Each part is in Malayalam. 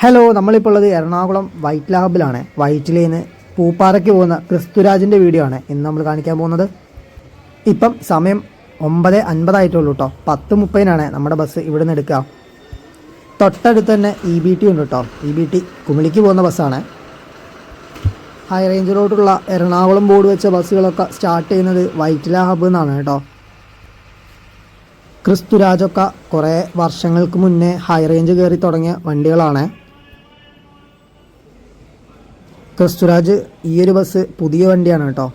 ഹലോ, നമ്മളിപ്പോൾ ഉള്ളത് എറണാകുളം വൈറ്റ്ല ഹബ്ബിലാണ്. വൈറ്റിലയിൽ നിന്ന് പൂപ്പാറയ്ക്ക് പോകുന്ന ക്രിസ്തുരാജിൻ്റെ വീഡിയോ ആണ് ഇന്ന് നമ്മൾ കാണിക്കാൻ പോകുന്നത്. ഇപ്പം സമയം 9:50 ആയിട്ടുള്ളൂ കേട്ടോ. 10:30 നമ്മുടെ ബസ് ഇവിടെ നിന്ന് എടുക്കുക. തൊട്ടടുത്ത് തന്നെ EBT ഉണ്ട് കേട്ടോ. EBT കുമിളിക്ക് പോകുന്ന ബസ്സാണ്. ഹൈ റേഞ്ചിലോട്ടുള്ള എറണാകുളം ബോർഡ് വെച്ച ബസ്സുകളൊക്കെ സ്റ്റാർട്ട് ചെയ്യുന്നത് വൈറ്റ്ല ഹബ്ബിൽ നിന്നാണ് കേട്ടോ. ക്രിസ്തുരാജൊക്കെ കുറേ വർഷങ്ങൾക്ക് മുന്നേ ഹൈ റേഞ്ച് കയറി തുടങ്ങിയ വണ്ടികളാണ്. ക്രിസ്തുരാജ് ഈ ഒരു ബസ് പുതിയ വണ്ടിയാണ് കേട്ടോ.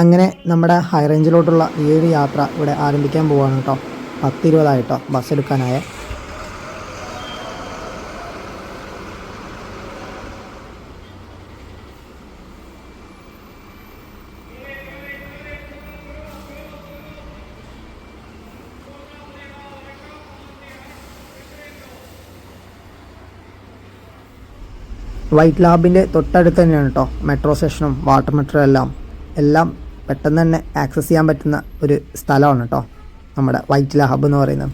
അങ്ങനെ നമ്മുടെ ഹൈ റേഞ്ചിലോട്ടുള്ള ഈ ഒരു യാത്ര ഇവിടെ ആരംഭിക്കാൻ പോവുകയാണ് കേട്ടോ. 10:20 ബസ് എടുക്കാനായ. വൈറ്റ്ല ഹബ്ബിൻ്റെ തൊട്ടടുത്ത് തന്നെയാണ് കേട്ടോ മെട്രോ സ്റ്റേഷനും വാട്ടർ മെട്രോ എല്ലാം പെട്ടെന്ന് തന്നെ ആക്സസ് ചെയ്യാൻ പറ്റുന്ന ഒരു സ്ഥലമാണ് കേട്ടോ നമ്മുടെ വൈറ്റ്ല ഹബ്ബ് എന്ന് പറയുന്നത്.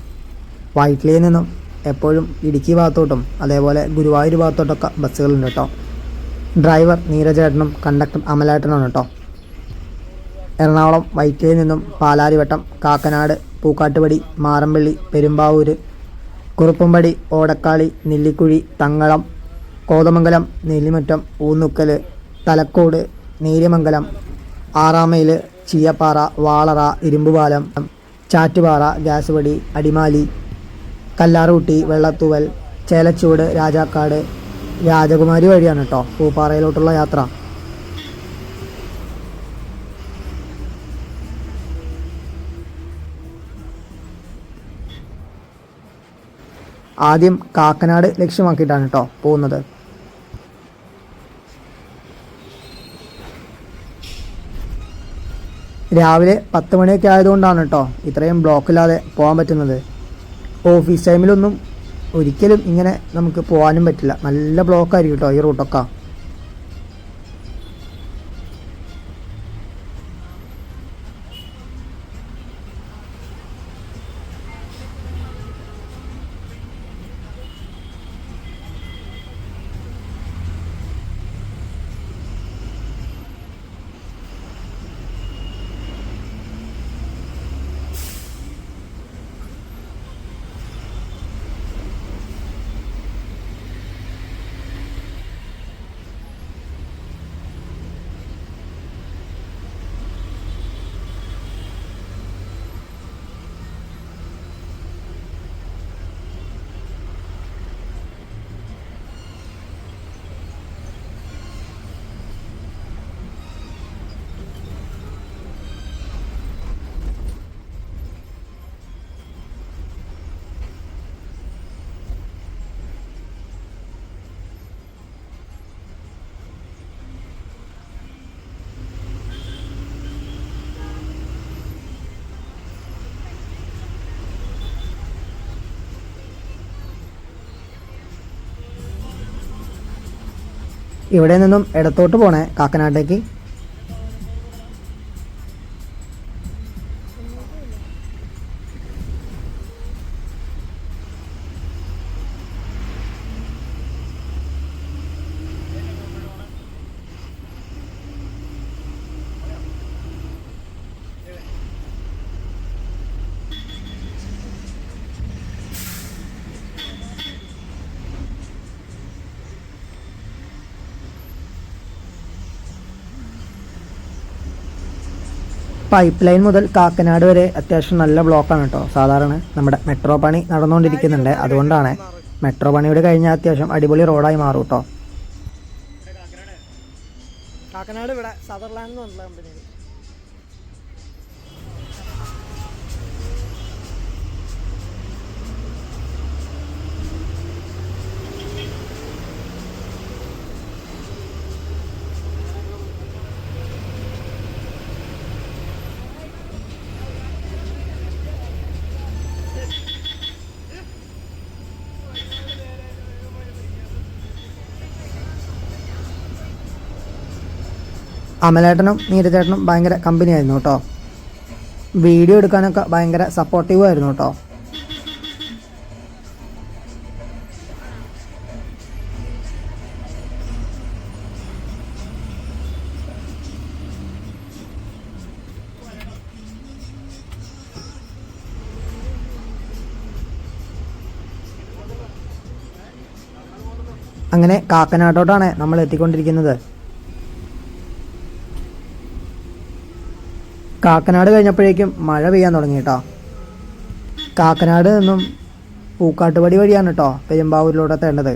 വൈറ്റ്ലയിൽ നിന്നും എപ്പോഴും ഇടുക്കി ഭാഗത്തോട്ടും അതേപോലെ ഗുരുവായൂർ ഭാഗത്തോട്ടൊക്കെ ബസ്സുകളുണ്ട് കേട്ടോ. ഡ്രൈവർ നീരജേട്ടനും കണ്ടക്ടർ അമലേട്ടനാണ് കേട്ടോ. എറണാകുളം വൈറ്റ്ലയിൽ നിന്നും പാലാരിവട്ടം, കാക്കനാട്, പൂക്കാട്ടുപടി, മാറമ്പള്ളി, പെരുമ്പാവൂർ, കുറുപ്പുംപടി, ഓടക്കാളി, നെല്ലിക്കുഴി, തങ്ങളം, കോതമംഗലം, നെല്ലിമുറ്റം, ഊന്നുക്കൽ, തലക്കോട്, നേര്യമംഗലം, 6 മൈൽ, ചീയപ്പാറ, വാളറ, ഇരുമ്പുപാലം, ചാറ്റുപാറ, ഗ്യാസുപടി, അടിമാലി, കല്ലാറുകുട്ടി, വെള്ളത്തൂവൽ, ചേലച്ചൂട്, രാജാക്കാട്, രാജകുമാരി വഴിയാണ് കേട്ടോ പൂപ്പാറയിലോട്ടുള്ള യാത്ര. ആദ്യം കാക്കനാട് ലക്ഷ്യമാക്കിയിട്ടാണ് കേട്ടോ പോകുന്നത്. രാവിലെ 10 മണിയൊക്കെ ആയതുകൊണ്ടാണ് കേട്ടോ ഇത്രയും ബ്ലോക്കില്ലാതെ പോകാൻ പറ്റുന്നത്. ഓഫീസ് ടൈമിലൊന്നും ഒരിക്കലും ഇങ്ങനെ നമുക്ക് പോകാനും പറ്റില്ല. നല്ല ബ്ലോക്കായിരിക്കും കേട്ടോ ഈ റൂട്ടൊക്കെ. ഇവിടെ നിന്നും ഇടത്തോട്ട് പോണേ കാക്കനാട്ടേക്ക്. പൈപ്പ് ലൈൻ മുതൽ കാക്കനാട് വരെ അത്യാവശ്യം നല്ല ബ്ലോക്കാണ് കേട്ടോ. സാധാരണ നമ്മുടെ മെട്രോ പണി നടന്നുകൊണ്ടിരിക്കുന്നുണ്ട്. അതുകൊണ്ടാണ് മെട്രോ പണിയുടെ കഴിഞ്ഞാൽ അത്യാവശ്യം അടിപൊളി റോഡായി മാറും കേട്ടോ. കാക്കനാട് ഇവിടെ സദർലാൻഡ് എന്ന് പറഞ്ഞ കമ്പനി. അമലേട്ടനും നീരജേട്ടനും ഭയങ്കര കമ്പനിയായിരുന്നു കേട്ടോ. വീഡിയോ എടുക്കാനൊക്കെ ഭയങ്കര സപ്പോർട്ടീവ് ആയിരുന്നു കേട്ടോ. അങ്ങനെ കാക്കനാട്ടോട്ടാണ് നമ്മൾ എത്തിക്കൊണ്ടിരിക്കുന്നത്. കാക്കനാട് കഴിഞ്ഞപ്പോഴേക്കും മഴ പെയ്യാൻ തുടങ്ങി കേട്ടോ. കാക്കനാട് നിന്നും പൂക്കാട്ടുപടി വഴിയാണ് കേട്ടോ പെരുമ്പാവൂരിലൂടെ എത്തേണ്ടത്.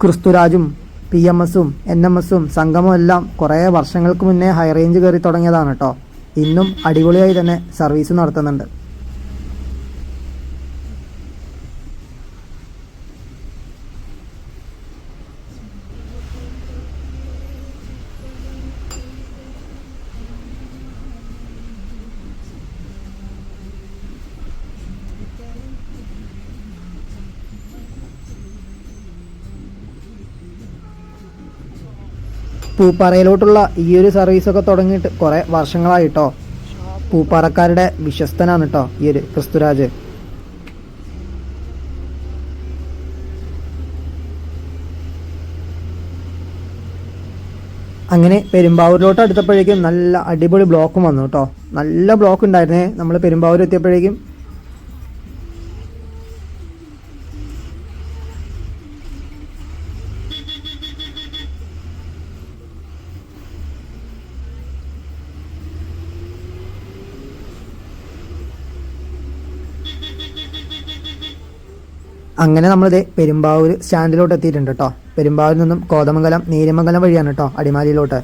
ക്രിസ്തുരാജും PMS-ഉം NMS-ഉം സംഗമവും എല്ലാം കുറേ വർഷങ്ങൾക്ക് മുന്നേ ഹൈ റേഞ്ച് കയറി തുടങ്ങിയതാണ് കേട്ടോ. ഇന്നും അടിപൊളിയായി തന്നെ സർവീസ് നടത്തുന്നുണ്ട്. പൂപ്പാറയിലോട്ടുള്ള ഈ ഒരു സർവീസൊക്കെ തുടങ്ങിയിട്ട് കുറേ വർഷങ്ങളായിട്ടോ. പൂപ്പാറക്കാരുടെ വിശ്വസ്തനാണ് കേട്ടോ ഈ ഒരു ക്രിസ്തുരാജ്. അങ്ങനെ പെരുമ്പാവൂരിലോട്ട് അടുത്തപ്പോഴേക്കും നല്ല അടിപൊളി ബ്ലോക്കും വന്നു കേട്ടോ. നല്ല ബ്ലോക്ക് ഉണ്ടായിരുന്നേ നമ്മൾ പെരുമ്പാവൂർ എത്തിയപ്പോഴേക്കും. അങ്ങനെ നമ്മളിത് പെരുമ്പാവൂർ സ്റ്റാൻഡിലോട്ട് എത്തിയിട്ടുണ്ട് കേട്ടോ. പെരുമ്പാവൂരിൽ നിന്നും കോതമംഗലം നീരമംഗലം വഴിയാണ് കേട്ടോ അടിമാലിയിലോട്ട്.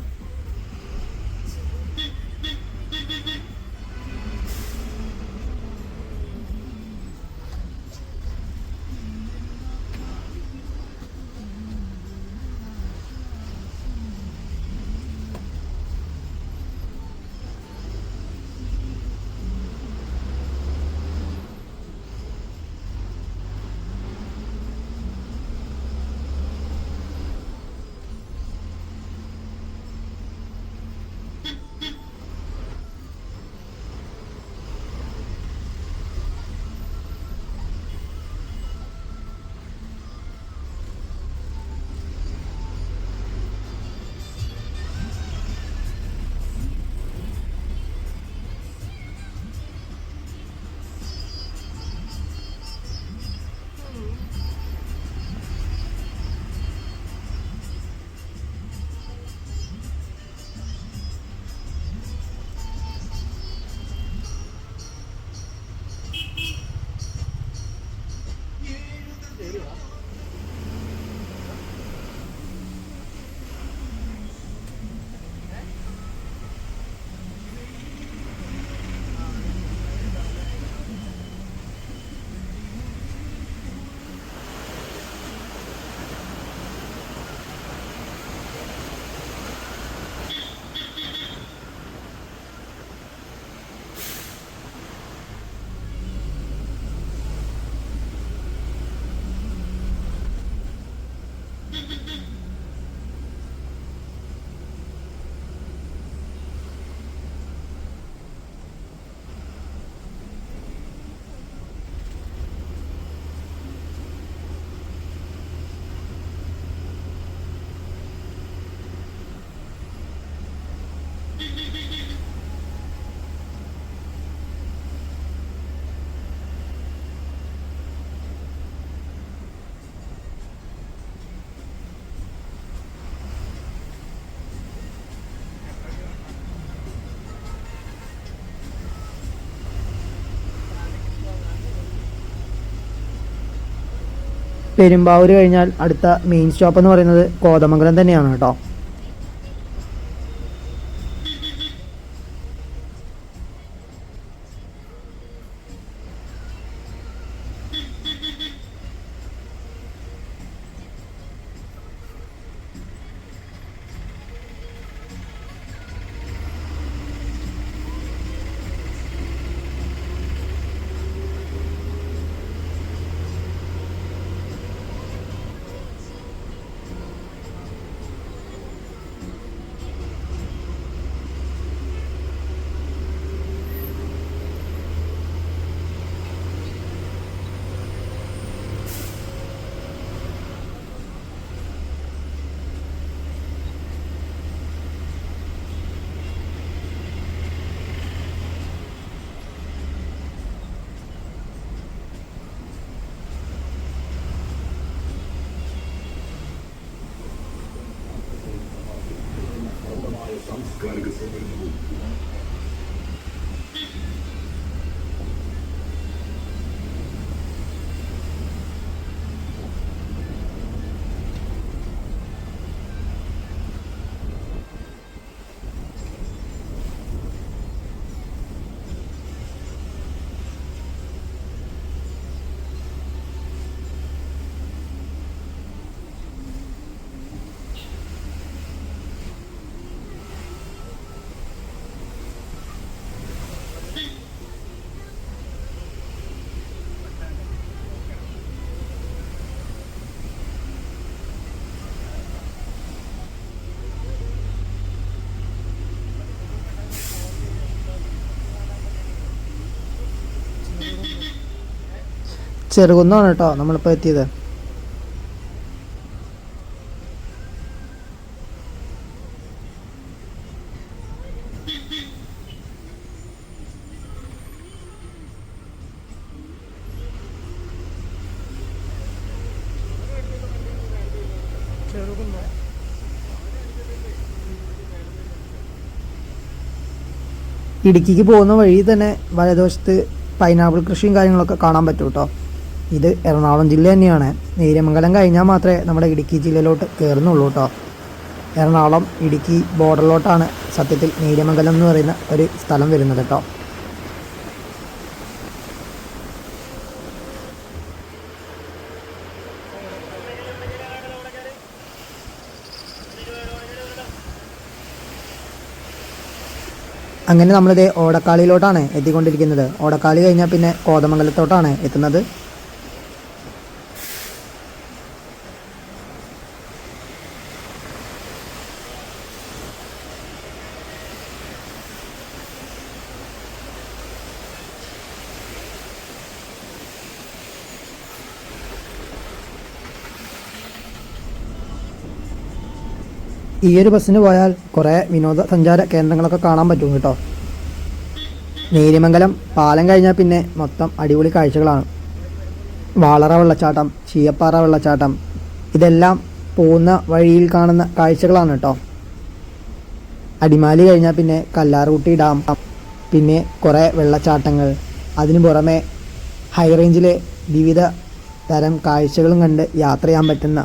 പെരുമ്പാവൂർ കഴിഞ്ഞാൽ അടുത്ത മെയിൻ സ്റ്റോപ്പ് എന്ന് പറയുന്നത് കോതമംഗലം തന്നെയാണ് കേട്ടോ. ചെറുകുന്നാണ് കേട്ടോ നമ്മളിപ്പോൾ എത്തിയത്. ഇടുക്കിക്ക് പോകുന്ന വഴി തന്നെ വലതുവശത്ത് പൈനാപ്പിൾ കൃഷിയും കാര്യങ്ങളൊക്കെ കാണാൻ പറ്റും കേട്ടോ. ഇത് എറണാകുളം ജില്ല തന്നെയാണ്. നീരമംഗലം കഴിഞ്ഞാൽ മാത്രമേ നമ്മുടെ ഇടുക്കി ജില്ലയിലോട്ട് കയറുന്നുള്ളൂ കേട്ടോ. എറണാകുളം ഇടുക്കി ബോർഡറിലോട്ടാണ് സത്യത്തിൽ നീരമംഗലം എന്ന് പറയുന്ന ഒരു സ്ഥലം വരുന്നത് കേട്ടോ. അങ്ങനെ നമ്മളിത് ഓടക്കാളിയിലോട്ടാണ് എത്തിക്കൊണ്ടിരിക്കുന്നത്. ഓടക്കാളി കഴിഞ്ഞാൽ പിന്നെ കോതമംഗലത്തോട്ടാണ് എത്തുന്നത്. ഈ ഒരു ബസ്സിന് പോയാൽ കുറേ വിനോദസഞ്ചാര കേന്ദ്രങ്ങളൊക്കെ കാണാൻ പറ്റും കേട്ടോ. നീലിമംഗലം പാലം കഴിഞ്ഞാൽ പിന്നെ മൊത്തം അടിപൊളി കാഴ്ചകളാണ്. വാളറ വെള്ളച്ചാട്ടം, ചീയപ്പാറ വെള്ളച്ചാട്ടം, ഇതെല്ലാം പോകുന്ന വഴിയിൽ കാണുന്ന കാഴ്ചകളാണ് കേട്ടോ. അടിമാലി കഴിഞ്ഞാൽ പിന്നെ കല്ലാർകുട്ടി ഡാം, പിന്നെ കുറേ വെള്ളച്ചാട്ടങ്ങൾ, അതിനു പുറമെ ഹൈ റേഞ്ചിലെ വിവിധ തരം കാഴ്ചകളും കണ്ട് യാത്ര ചെയ്യാൻ പറ്റുന്ന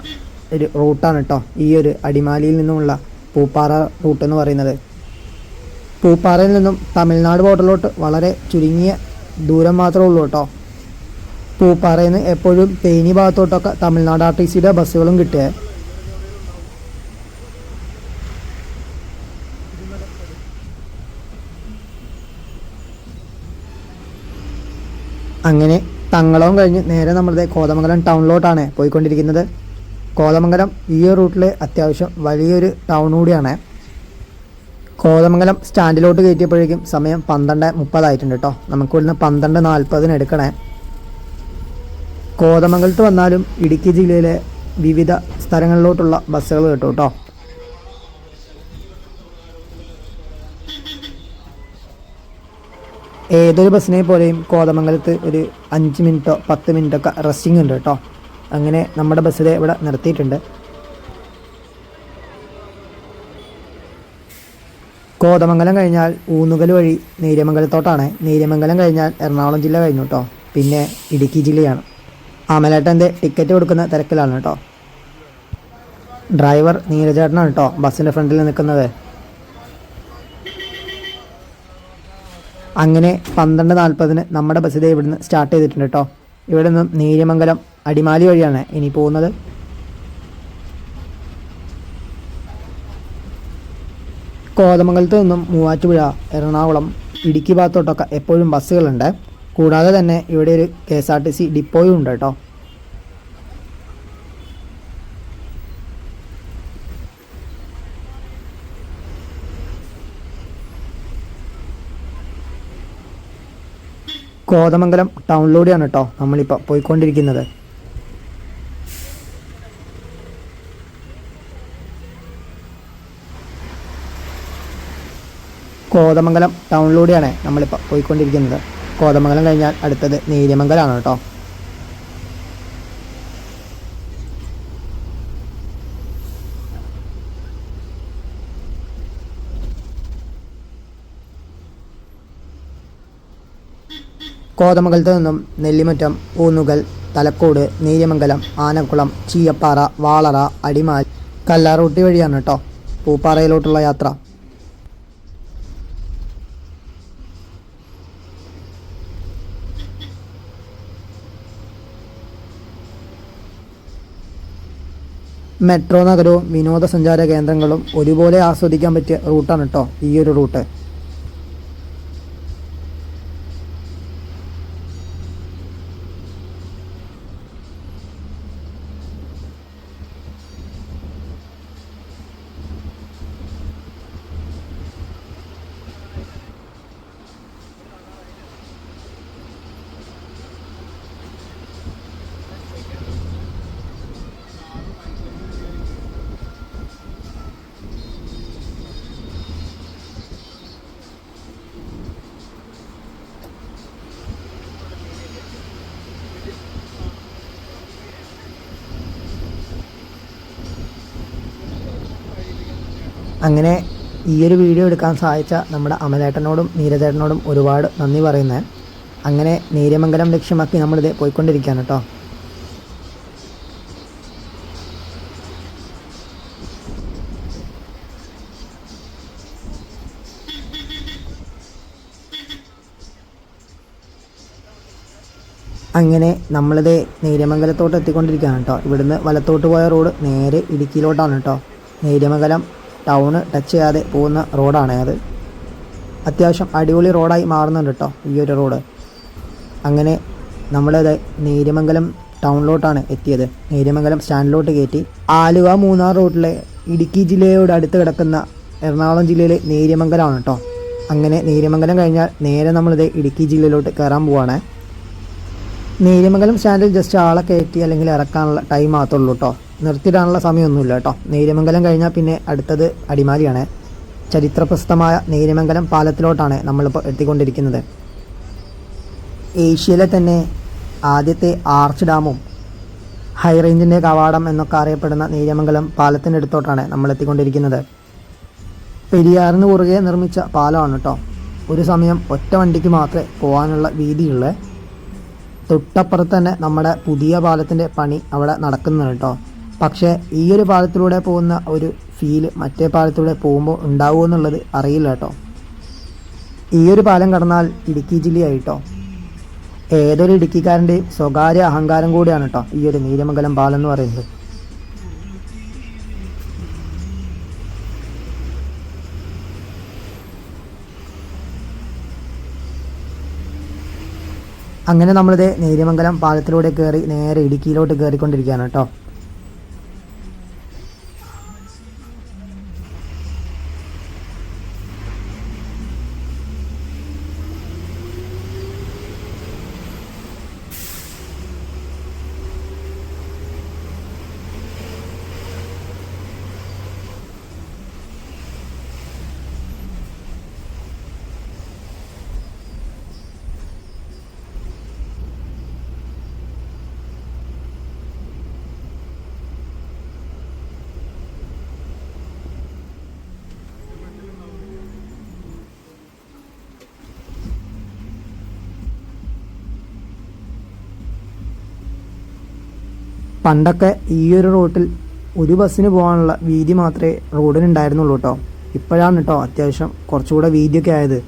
ഒരു റൂട്ടാണ് കേട്ടോ ഈ ഒരു അടിമാലിയിൽ നിന്നുമുള്ള പൂപ്പാറ റൂട്ട് എന്ന് പറയുന്നത്. പൂപ്പാറയിൽ നിന്നും തമിഴ്നാട് ബോർഡറിലോട്ട് വളരെ ചുരുങ്ങിയ ദൂരം മാത്രമേ ഉള്ളൂ കേട്ടോ. പൂപ്പാറയിൽ നിന്ന് എപ്പോഴും തേനി ഭാഗത്തോട്ടൊക്കെ തമിഴ്നാട് RTCയുടെ ബസ്സുകളും കിട്ടുക. അങ്ങനെ തങ്ങളവും കഴിഞ്ഞ് നേരെ നമ്മളുടെ കോതമംഗലം ടൗണിലോട്ടാണ് പോയിക്കൊണ്ടിരിക്കുന്നത്. കോതമംഗലം ഈ ഒരു റൂട്ടിൽ അത്യാവശ്യം വലിയൊരു ടൗൺ കൂടിയാണ്. കോതമംഗലം സ്റ്റാൻഡിലോട്ട് കയറ്റിയപ്പോഴേക്കും സമയം 12:30 കേട്ടോ. നമുക്ക് ഇവിടുന്ന് 12:40 എടുക്കണേ. കോതമംഗലത്ത് വന്നാലും ഇടുക്കി ജില്ലയിലെ വിവിധ സ്ഥലങ്ങളിലോട്ടുള്ള ബസ്സുകൾ കിട്ടും കേട്ടോ. ഏതൊരു ബസ്സിനെ പോലെയും കോതമംഗലത്ത് ഒരു 5 മിനിറ്റോ 10 മിനിറ്റൊക്കെ റെസ്റ്റിംഗ് ഉണ്ട് കേട്ടോ. അങ്ങനെ നമ്മുടെ ബസ്സിൽ ഇവിടെ നിർത്തിയിട്ടുണ്ട്. കോതമംഗലം കഴിഞ്ഞാൽ ഊന്നുകൽ വഴി നീരമംഗലത്തോട്ടാണ്. നീരമംഗലം കഴിഞ്ഞാൽ എറണാകുളം ജില്ല കഴിഞ്ഞു കേട്ടോ. പിന്നെ ഇടുക്കി ജില്ലയാണ്. അമലേട്ടൻ്റെ ടിക്കറ്റ് കൊടുക്കുന്ന തിരക്കിലാണ് കേട്ടോ. ഡ്രൈവർ നീരജേട്ടനാണ് കേട്ടോ ബസ്സിൻ്റെ ഫ്രണ്ടിൽ നിൽക്കുന്നത്. അങ്ങനെ 12:40 നമ്മുടെ ബസ്സിൽ ഇവിടുന്ന് സ്റ്റാർട്ട് ചെയ്തിട്ടുണ്ട് കേട്ടോ. ഇവിടെ നിന്നും നീരമംഗലം അടിമാലി വഴിയാണ് ഇനി പോകുന്നത്. കോതമംഗലത്ത് നിന്നും മൂവാറ്റുപുഴ, എറണാകുളം, ഇടുക്കി ഭാഗത്തോട്ടൊക്കെ എപ്പോഴും ബസ്സുകളുണ്ട്. കൂടാതെ തന്നെ ഇവിടെ ഒരു KSRTC ഡിപ്പോയും ഉണ്ട് കേട്ടോ. കോതമംഗലം ടൗണിലൂടെയാണ് കേട്ടോ നമ്മളിപ്പോൾ പോയിക്കൊണ്ടിരിക്കുന്നത്. കോതമംഗലം ടൗണിലൂടെയാണ് നമ്മളിപ്പോൾ പോയിക്കൊണ്ടിരിക്കുന്നത്. കോതമംഗലം കഴിഞ്ഞാൽ അടുത്തത് നീരമംഗലമാണ് കേട്ടോ. കോതമംഗലത്ത് നിന്നും നെല്ലിമറ്റം, ഊന്നുകൽ, തലക്കോട്, നീര്യമംഗലം, ആനക്കുളം, ചീയപ്പാറ, വാളറ, അടിമാൽ, കല്ലാറൂട്ടി വഴിയാണ് കേട്ടോ പൂപ്പാറയിലോട്ടുള്ള യാത്ര. മെട്രോ നഗരവും വിനോദസഞ്ചാര കേന്ദ്രങ്ങളും ഒരുപോലെ ആസ്വദിക്കാൻ പറ്റിയ റൂട്ടാണ് കേട്ടോ ഈ ഒരു റൂട്ട്. അങ്ങനെ ഈ ഒരു വീഡിയോ എടുക്കാൻ സഹായിച്ച നമ്മുടെ അമലേട്ടനോടും നീരജേട്ടനോടും ഒരുപാട് നന്ദി പറയുന്നത്. അങ്ങനെ നീര്യമംഗലം ലക്ഷ്യമാക്കി നമ്മളിത് പോയിക്കൊണ്ടിരിക്കുകയാണ് കേട്ടോ. അങ്ങനെ നമ്മളിത് നീര്യമംഗലത്തോട്ട് എത്തിക്കൊണ്ടിരിക്കുകയാണ് കേട്ടോ. ഇവിടുന്ന് വലത്തോട്ട് പോയ റോഡ് നേരെ ഇടുക്കിയിലോട്ടാണ് കേട്ടോ. നീര്യമംഗലം ടൗണ് ടച്ച് ചെയ്യാതെ പോകുന്ന റോഡാണ് അത്. അത്യാവശ്യം അടിപൊളി റോഡായി മാറുന്നുണ്ട് കേട്ടോ ഈ ഒരു റോഡ്. അങ്ങനെ നമ്മളത് നീര്യമംഗലം ടൗണിലോട്ടാണ് എത്തിയത്. നീര്യമംഗലം സ്റ്റാൻഡിലോട്ട് കയറ്റി. ആലുവ മൂന്നാർ റോഡിലെ ഇടുക്കി ജില്ലയോട് അടുത്ത് കിടക്കുന്ന എറണാകുളം ജില്ലയിലെ നീര്യമംഗലമാണ് കേട്ടോ. അങ്ങനെ നീര്യമംഗലം കഴിഞ്ഞാൽ നേരെ നമ്മളിത് ഇടുക്കി ജില്ലയിലോട്ട് കയറാൻ പോവാണ്. നീര്യമംഗലം സ്റ്റാൻഡിൽ ജസ്റ്റ് ആളെ കയറ്റി അല്ലെങ്കിൽ ഇറക്കാനുള്ള ടൈം മാത്രമേ ഉള്ളൂ കേട്ടോ. നിർത്തിയിടാനുള്ള സമയമൊന്നുമില്ല കേട്ടോ. നീര്യമംഗലം കഴിഞ്ഞാൽ പിന്നെ അടുത്തത് അടിമാലിയാണ്. ചരിത്രപ്രസിദ്ധമായ നീര്യമംഗലം പാലത്തിലോട്ടാണ് നമ്മളിപ്പോൾ എത്തിക്കൊണ്ടിരിക്കുന്നത്. ഏഷ്യയിലെ തന്നെ ആദ്യത്തെ ആർച്ച് ഡാമും ഹൈറേഞ്ചിൻ്റെ കവാടം എന്നൊക്കെ അറിയപ്പെടുന്ന നീര്യമംഗലം പാലത്തിനടുത്തോട്ടാണ് നമ്മൾ എത്തിക്കൊണ്ടിരിക്കുന്നത്. പെരിയാറിന് കുറുകെ നിർമ്മിച്ച പാലമാണ് കേട്ടോ. ഒരു സമയം ഒറ്റ വണ്ടിക്ക് മാത്രമേ പോകാനുള്ള വീതിയുള്ളൂ. തൊട്ടപ്പുറത്ത് തന്നെ നമ്മുടെ പുതിയ പാലത്തിൻ്റെ പണി അവിടെ നടക്കുന്നുണ്ട് കേട്ടോ. പക്ഷേ ഈ ഒരു പാലത്തിലൂടെ പോകുന്ന ഒരു ഫീല് മറ്റേ പാലത്തിലൂടെ പോകുമ്പോൾ ഉണ്ടാവുമോ എന്നുള്ളത് അറിയില്ല കേട്ടോ. ഈ ഒരു പാലം കടന്നാൽ ഇടുക്കി ജില്ലയായിട്ടോ. ഏതൊരു ഇടുക്കിക്കാരൻ്റെയും സ്വകാര്യ അഹങ്കാരം കൂടിയാണ് കേട്ടോ ഈ ഒരു നീര്യമംഗലം പാലം എന്ന് പറയുന്നത്. അങ്ങനെ നമ്മളിത് നീര്യമംഗലം പാലത്തിലൂടെ കയറി നേരെ ഇടുക്കിയിലോട്ട് കയറിക്കൊണ്ടിരിക്കുകയാണ് കേട്ടോ. പണ്ടൊക്കെ ഈ ഒരു റൂട്ടിൽ ഒരു ബസ്സിന് പോകാനുള്ള വീതി മാത്രമേ റോഡിനുണ്ടായിരുന്നുള്ളൂ കേട്ടോ. ഇപ്പോഴാണ് കേട്ടോ അത്യാവശ്യം കുറച്ചുകൂടെ വീതിയൊക്കെ ആയത്.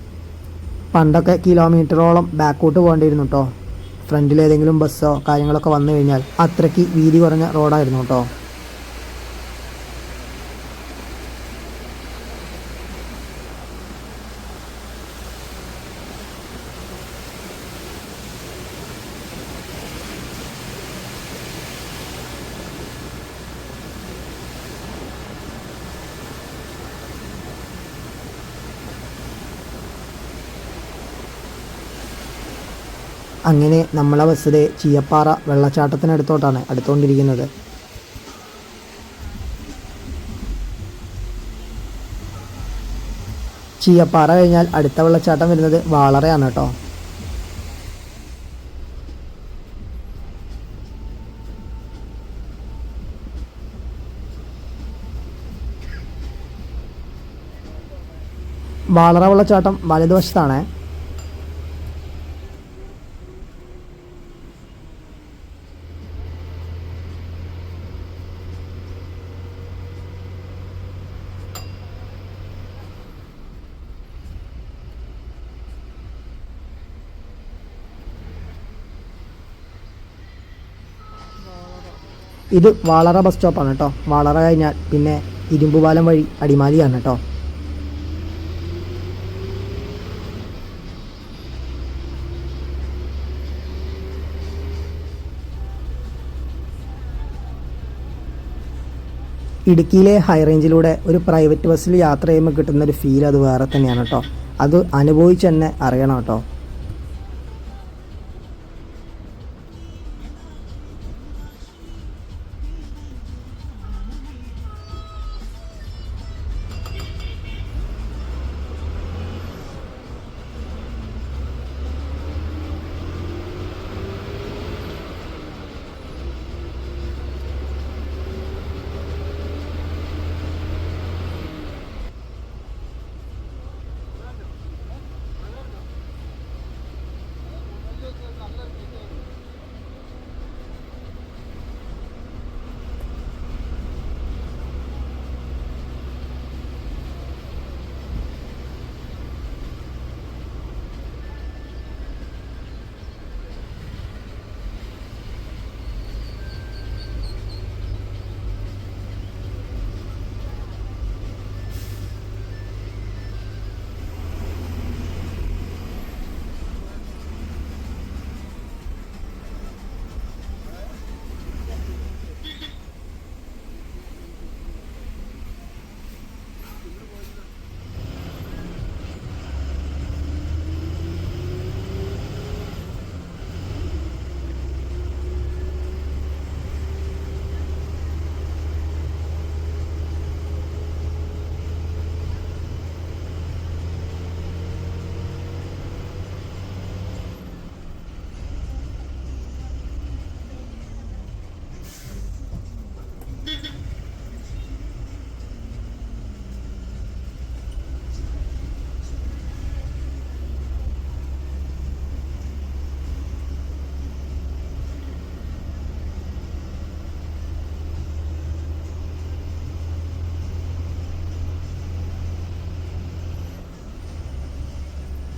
പണ്ടൊക്കെ കിലോമീറ്ററോളം ബാക്കോട്ട് പോകേണ്ടിയിരുന്നു കേട്ടോ. ഫ്രണ്ടിൽ ഏതെങ്കിലും ബസ്സോ കാര്യങ്ങളൊക്കെ വന്നു കഴിഞ്ഞാൽ അത്രയ്ക്ക് വീതി കുറഞ്ഞ റോഡായിരുന്നു കേട്ടോ. അങ്ങനെ നമ്മളെ ബസ്സിലെ ചീയപ്പാറ വെള്ളച്ചാട്ടത്തിനടുത്തോട്ടാണ് അടുത്തുകൊണ്ടിരിക്കുന്നത്. ചീയപ്പാറ കഴിഞ്ഞാൽ അടുത്ത വെള്ളച്ചാട്ടം വരുന്നത് വാളറയാണ് കേട്ടോ. വാളറ വെള്ളച്ചാട്ടം വലതുവശത്താണ്. ഇത് വാളറ ബസ് സ്റ്റോപ്പാണ് കേട്ടോ. വാളറ കഴിഞ്ഞാൽ പിന്നെ ഇരുമ്പുപാലം വഴി അടിമാലിയാണ് കേട്ടോ. ഇടുക്കിയിലെ ഹൈ റേഞ്ചിലൂടെ ഒരു പ്രൈവറ്റ് ബസ്സിൽ യാത്ര ചെയ്യുമ്പോൾ കിട്ടുന്നൊരു ഫീൽ അത് വേറെ തന്നെയാണ് കേട്ടോ. അത് അനുഭവിച്ച് തന്നെ അറിയണം കേട്ടോ.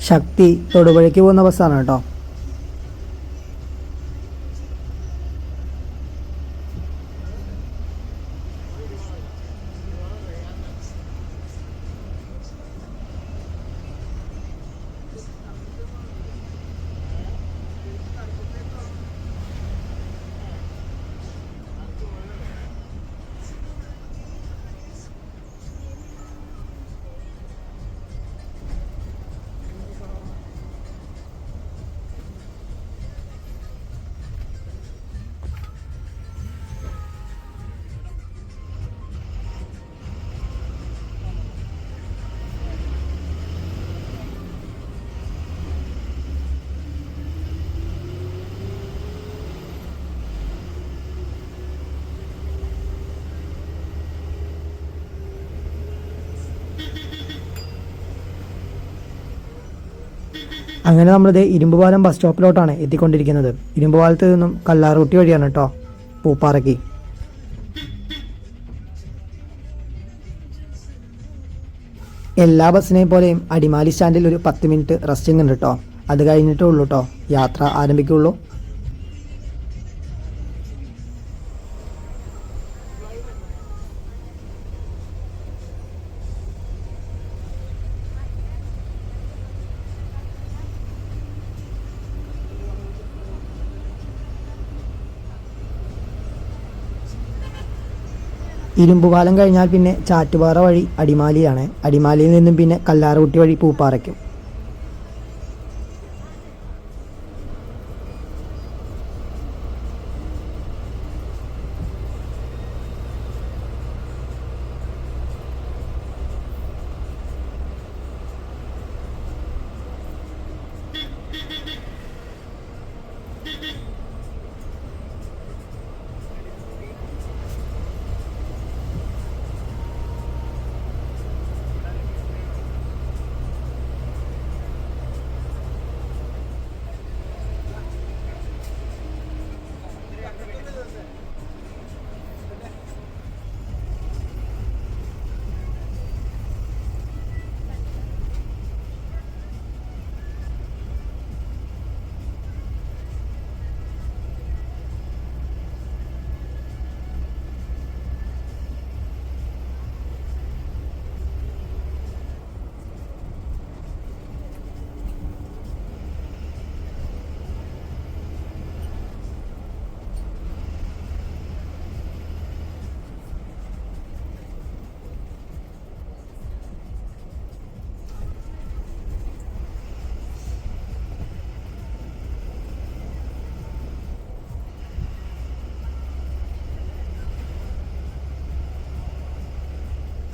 ശക്തി തൊടുപുഴയ്ക്ക് പോകുന്ന ബസ്സാണ് കേട്ടോ. അങ്ങനെ നമ്മളിത് ഇരുമ്പുപാലം ബസ് സ്റ്റോപ്പിലോട്ടാണ് എത്തിക്കൊണ്ടിരിക്കുന്നത്. ഇരുമ്പുപാലത്ത് നിന്നും കല്ലാർകുട്ടി വഴിയാണ് കേട്ടോ പൂപ്പാറയ്ക്ക്. എല്ലാ ബസ്സിനെയും പോലെയും അടിമാലി സ്റ്റാൻഡിൽ ഒരു 10 മിനിറ്റ് റെസ്റ്റിംഗ് ഉണ്ട് കേട്ടോ. അത് കഴിഞ്ഞിട്ടേ ഉള്ളൂ കേട്ടോ യാത്ര ആരംഭിക്കുള്ളൂ. ഇരുമ്പുപാലം കഴിഞ്ഞാൽ പിന്നെ ചാറ്റുപാറ വഴി അടിമാലിയാണ്. അടിമാലിയിൽ നിന്നും പിന്നെ കല്ലാർകുട്ടി വഴി പൂപ്പാറയ്ക്കും.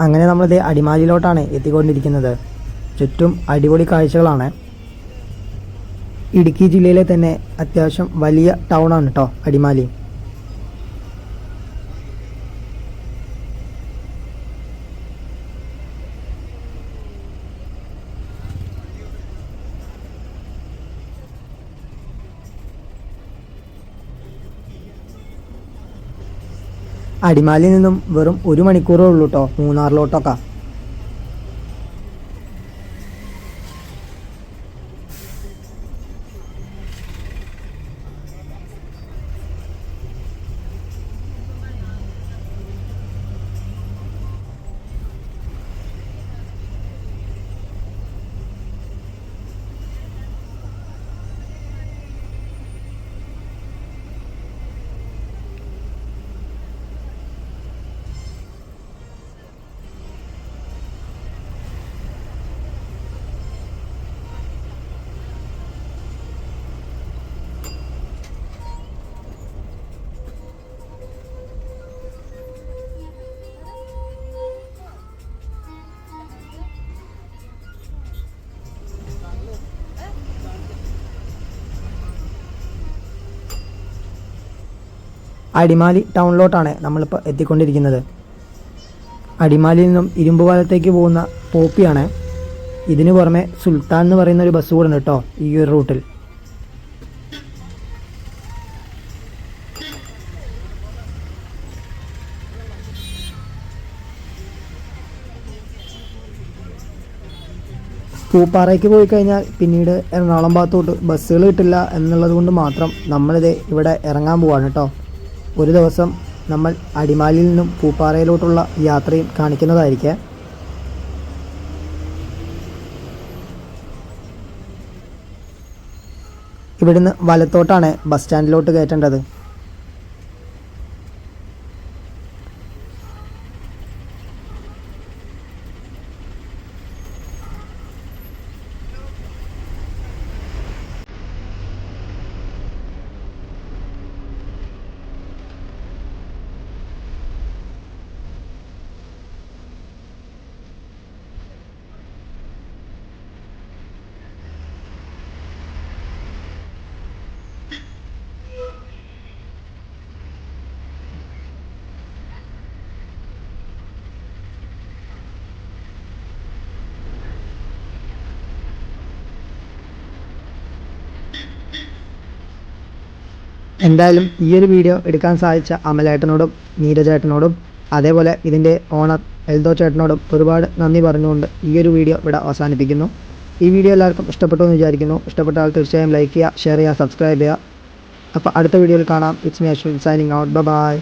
അങ്ങനെ നമ്മളിത് അടിമാലിയിലോട്ടാണ് എത്തിക്കൊണ്ടിരിക്കുന്നത്. ചുറ്റും അടിപൊളി കാഴ്ചകളാണ്. ഇടുക്കി ജില്ലയിലെ തന്നെ അത്യാവശ്യം വലിയ ടൗണാണ് കേട്ടോ അടിമാലി. അടിമാലിയിൽ നിന്നും വെറും 1 മണിക്കൂറേ ഉള്ളൂ കേട്ടോ മൂന്നാറിലോട്ടൊക്കെ. അടിമാലി ടൗണിലോട്ടാണ് നമ്മളിപ്പോൾ എത്തിക്കൊണ്ടിരിക്കുന്നത്. അടിമാലിയിൽ നിന്നും ഇരുമ്പുപാലത്തേക്ക് പോകുന്ന പോപ്പിയാണ്. ഇതിനു പുറമെ സുൽത്താൻ എന്ന് പറയുന്ന ഒരു ബസ് കൂടെ ഉണ്ട് കേട്ടോ ഈ ഒരു റൂട്ടിൽ. പൂപ്പാറയ്ക്ക് പോയി കഴിഞ്ഞാൽ പിന്നീട് എറണാകുളം ഭാഗത്തോട്ട് ബസ്സുകൾ കിട്ടില്ല എന്നുള്ളത് കൊണ്ട് മാത്രം നമ്മളിത് ഇവിടെ ഇറങ്ങാൻ പോവാണ് കേട്ടോ. ഒരു ദിവസം നമ്മൾ അടിമാലിയിൽ നിന്നും പൂപ്പാറയിലോട്ടുള്ള യാത്രയും കാണിക്കുന്നതായിരിക്കും. ഇവിടുന്ന് വലത്തോട്ടാണ് ബസ് സ്റ്റാൻഡിലോട്ട് കയറ്റേണ്ടത്. എന്തായാലും ഈ ഒരു വീഡിയോ എടുക്കാൻ സാധിച്ച അമലേട്ടനോടും നീരജേട്ടനോടും അതേപോലെ ഇതിൻ്റെ ഓണർ എൽദോ ചേട്ടനോടും ഒരുപാട് നന്ദി പറഞ്ഞുകൊണ്ട് ഈ ഒരു വീഡിയോ ഇവിടെ അവസാനിപ്പിക്കുന്നു. ഈ വീഡിയോ എല്ലാവർക്കും ഇഷ്ടപ്പെട്ടു എന്ന് വിചാരിക്കുന്നു. ഇഷ്ടപ്പെട്ടാൽ തീർച്ചയായും ലൈക്ക് ചെയ്യുക, ഷെയർ ചെയ്യുക, സബ്സ്ക്രൈബ് ചെയ്യുക. അപ്പോൾ അടുത്ത വീഡിയോയിൽ കാണാം. It's me Ashwin signing out. By.